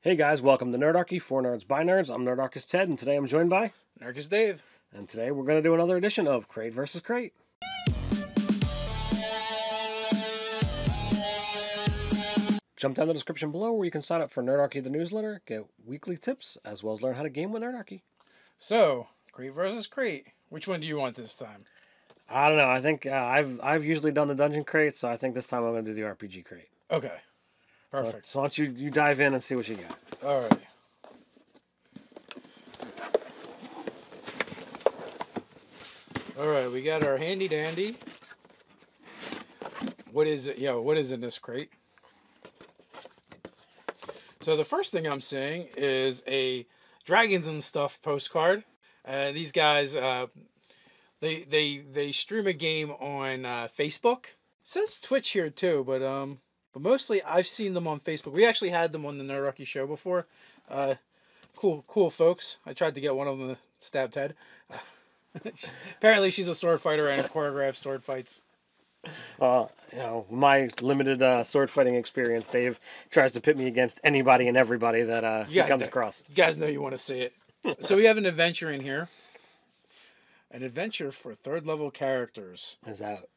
Hey guys, welcome to Nerdarchy, for nerds by nerds. I'm Nerdarchist Ted, and today I'm joined by... Nerdarchy Dave. And today we're going to do another edition of Crate vs. Crate. Jump down the description below where you can sign up for Nerdarchy the newsletter, get weekly tips, as well as learn how to game with Nerdarchy. So, Crate vs. Crate. Which one do you want this time? I don't know. I think I've usually done the dungeon crate, so I think this time I'm going to do the RPG crate. Okay. Perfect. So why don't you dive in and see what you got. All right. All right, we got our handy dandy. What is it? What is in this crate? So the first thing I'm seeing is a Dragons and Stuff postcard. These guys, they stream a game on Facebook. It says Twitch here too, but mostly I've seen them on Facebook. We actually had them on the Nerdarchy show before. Cool folks. I tried to get one of them to stab Ted. Apparently she's a sword fighter and choreographed sword fights. My limited sword fighting experience, Dave tries to pit me against anybody and everybody that he comes across. You guys know you want to see it. So we have an adventure in here. An adventure for 3rd level characters. Is that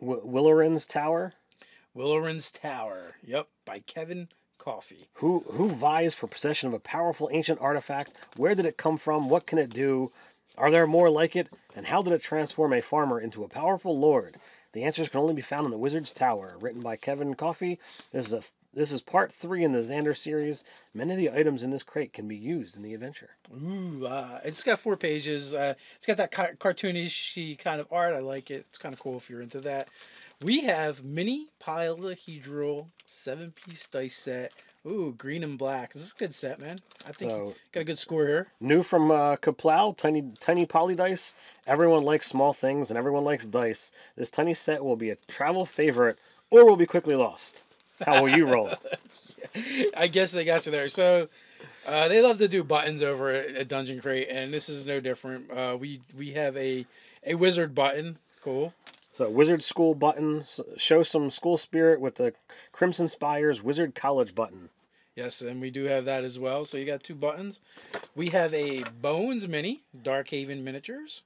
Willorin's Tower? Willorin's Tower. Yep, by Kevin Coffey. Who vies for possession of a powerful ancient artifact? Where did it come from? What can it do? Are there more like it? And how did it transform a farmer into a powerful lord? The answers can only be found in the Wizard's Tower. Written by Kevin Coffey. This is part 3 in the Xander series. Many of the items in this crate can be used in the adventure. Ooh, it's got 4 pages. It's got that cartoonish kind of art. I like it. It's kind of cool if you're into that. We have mini polyhedral 7-piece dice set. Ooh, green and black. This is a good set, man. I think you got a good score here. New from Kaplow, tiny poly dice. Everyone likes small things and everyone likes dice. This tiny set will be a travel favorite or will be quickly lost. How will you roll? I guess they got you there. So they love to do buttons over at Dungeon Crate, and this is no different. We have a wizard button. Cool. So Wizard School button. Show some school spirit with the Crimson Spire's Wizard College button. Yes, and we do have that as well. So you got 2 buttons. We have a Bones Mini, Darkhaven Miniatures.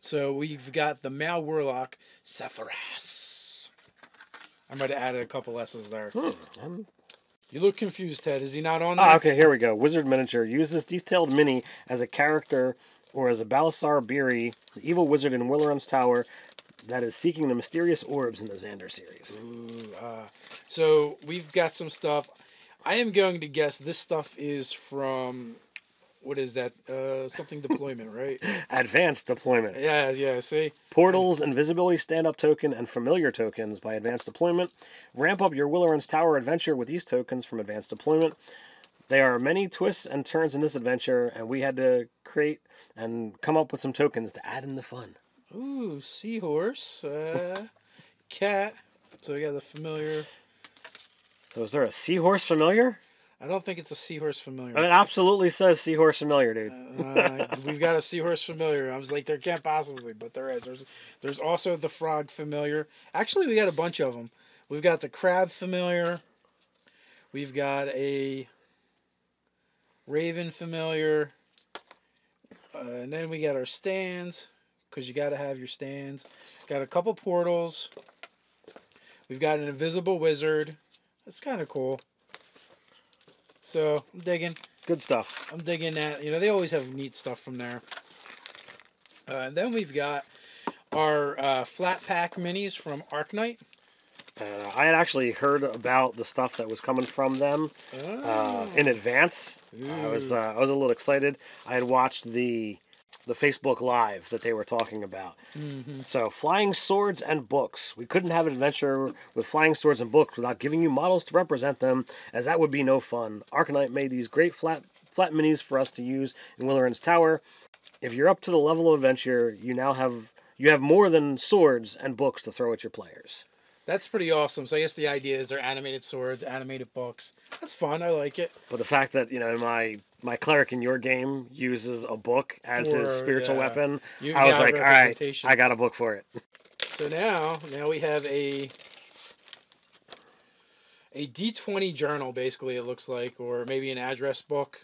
So we've got the Male Warlock, Sephiroth. I might have added a couple S's there. You look confused, Ted. Is he not on there? Okay, here we go. Wizard Miniature. Use this detailed mini as a character or as a Balasar Beery, the evil wizard in Willorin's Tower that is seeking the mysterious orbs in the Xander series. Ooh, so we've got some stuff. I am going to guess this stuff is from... What is that? Something deployment, right? Advanced deployment. Yeah, see? Portals, invisibility stand-up token, and familiar tokens by advanced deployment. Ramp up your Willorin's Tower adventure with these tokens from advanced deployment. There are many twists and turns in this adventure, and we had to create and come up with some tokens to add in the fun. Ooh, seahorse, cat. So we got the familiar. So is there a seahorse familiar? I don't think it's a seahorse familiar. It absolutely says seahorse familiar, dude. We've got a seahorse familiar. I was like, there can't possibly, but there is. There's also the frog familiar. Actually, we got a bunch of them. We've got the crab familiar. We've got a raven familiar. And then we got our stands, because you got to have your stands. Got a couple portals. We've got an invisible wizard. That's kind of cool. So, I'm digging. Good stuff. I'm digging that. They always have neat stuff from there. And then we've got our flat pack minis from Arknight. I had actually heard about the stuff that was coming from them in advance. I was a little excited. I had watched the Facebook Live that they were talking about. So, flying swords and books. We couldn't have an adventure with flying swords and books without giving you models to represent them, as that would be no fun. Arknight made these great flat minis for us to use in Willorin's Tower. If you're up to the level of adventure, you have more than swords and books to throw at your players. That's pretty awesome. So I guess the idea is they're animated swords, animated books. That's fun. I like it. But the fact that, my cleric in your game uses a book as his spiritual weapon, I was like, all right, I got a book for it. So now we have a a D20 journal, basically, it looks like, or maybe an address book.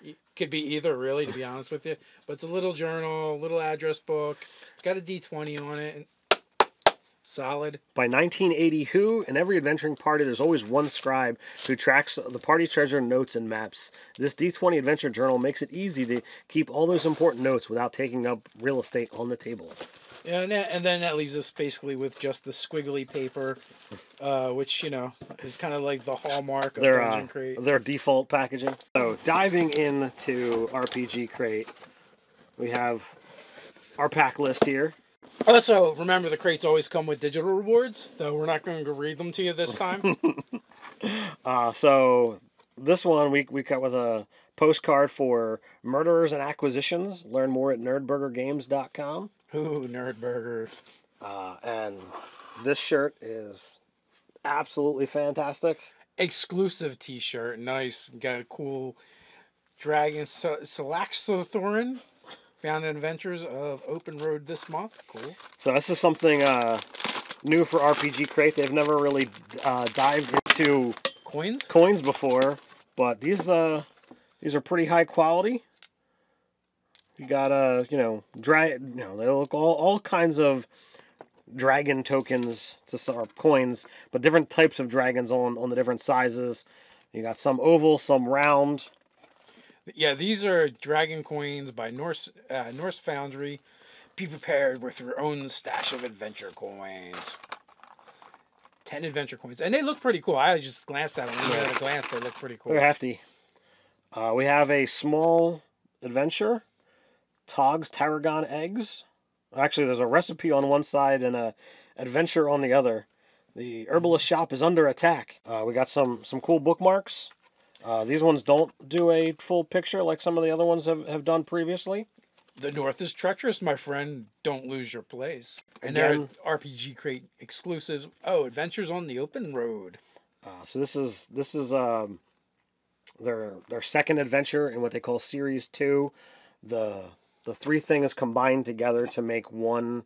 It could be either, really, to be honest with you. But it's a little journal, little address book. It's got a D20 on it. And solid. By 1980, in every adventuring party, there's always one scribe who tracks the party treasure, notes, and maps. This D20 adventure journal makes it easy to keep all those important notes without taking up real estate on the table. Yeah, and then that leaves us basically with just the squiggly paper, which, you know, is kind of like the hallmark of Dungeon Crate. Their default packaging. So, diving into RPG Crate, we have our pack list here. Also, remember the crates always come with digital rewards, though we're not going to read them to you this time. So, this one we cut with a postcard for Murderers and Acquisitions. Learn more at nerdburgergames.com. Ooh, nerd burgers. And this shirt is absolutely fantastic. Exclusive t-shirt. Nice. Got a cool dragon. Salaxothorin. Found in Adventures of Open Road this month. Cool. So this is something new for RPG Crate. They've never really dived into coins before, but these are pretty high quality. You got they look all kinds of dragon tokens or coins, but different types of dragons on the different sizes. You got some oval, some round. Yeah, these are dragon coins by Norse Foundry. Be prepared with your own stash of adventure coins. 10 adventure coins, and they look pretty cool. I just glanced at them. At a glance, they look pretty cool. They're hefty. We have a small adventure. Togg's Tarragon eggs. Actually, there's a recipe on one side and a adventure on the other. The herbalist shop is under attack. We got some cool bookmarks. These ones don't do a full picture like some of the other ones have done previously. The North is treacherous, my friend. Don't lose your place. And Again, they're RPG Crate exclusives. Oh, Adventures on the Open Road. So this is their second adventure in what they call Series 2. The three things combined together to make one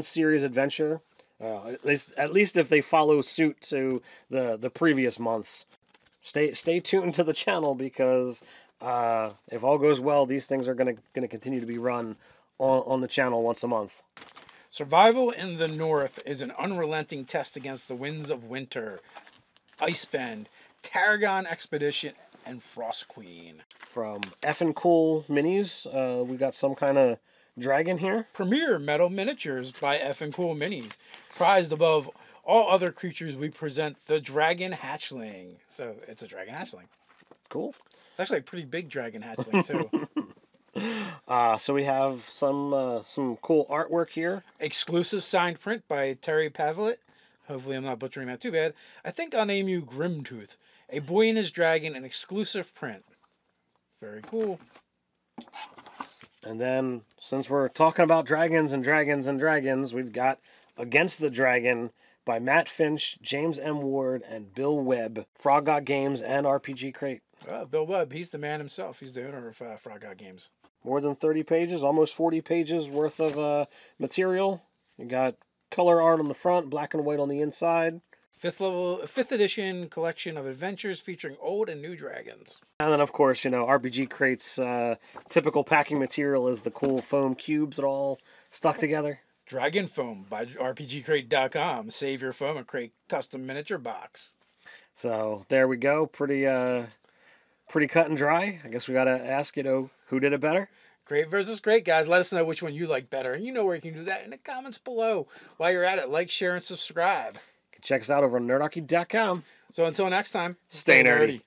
series adventure. At least if they follow suit to the previous months. Stay tuned to the channel because if all goes well, these things are gonna continue to be run on the channel once a month. Survival in the North is an unrelenting test against the winds of winter. Icebend, Tarragon Expedition, and Frost Queen. From Effin' Cool Minis, we got some kind of dragon here. Premier Metal Miniatures by Effin' Cool Minis. Prized above all other creatures, we present the Dragon Hatchling. So it's a Dragon Hatchling. Cool. It's actually a pretty big Dragon Hatchling too. So we have some cool artwork here. Exclusive signed print by Terry Pavlet. Hopefully I'm not butchering that too bad. I think I'll name you Grimtooth. A boy and his dragon, an exclusive print. Very cool. And then, since we're talking about dragons and dragons and dragons, we've got Against the Dragon by Matt Finch, James M. Ward, and Bill Webb. Frog God Games and RPG Crate. Bill Webb, he's the man himself. He's the owner of Frog God Games. More than 30 pages, almost 40 pages worth of material. You got color art on the front, black and white on the inside. 5th edition collection of adventures featuring old and new dragons. And then, of course, RPG Crate's typical packing material is the cool foam cubes that are all stuck together. Dragon Foam by RPGcrate.com. Save your foam and create custom miniature box. So there we go. Pretty cut and dry. I guess we gotta ask, who did it better? Great versus great, guys. Let us know which one you like better. And you know where you can do that in the comments below. While you're at it, like, share, and subscribe. Check us out over on nerdarchy.com. So until next time, stay nerdy.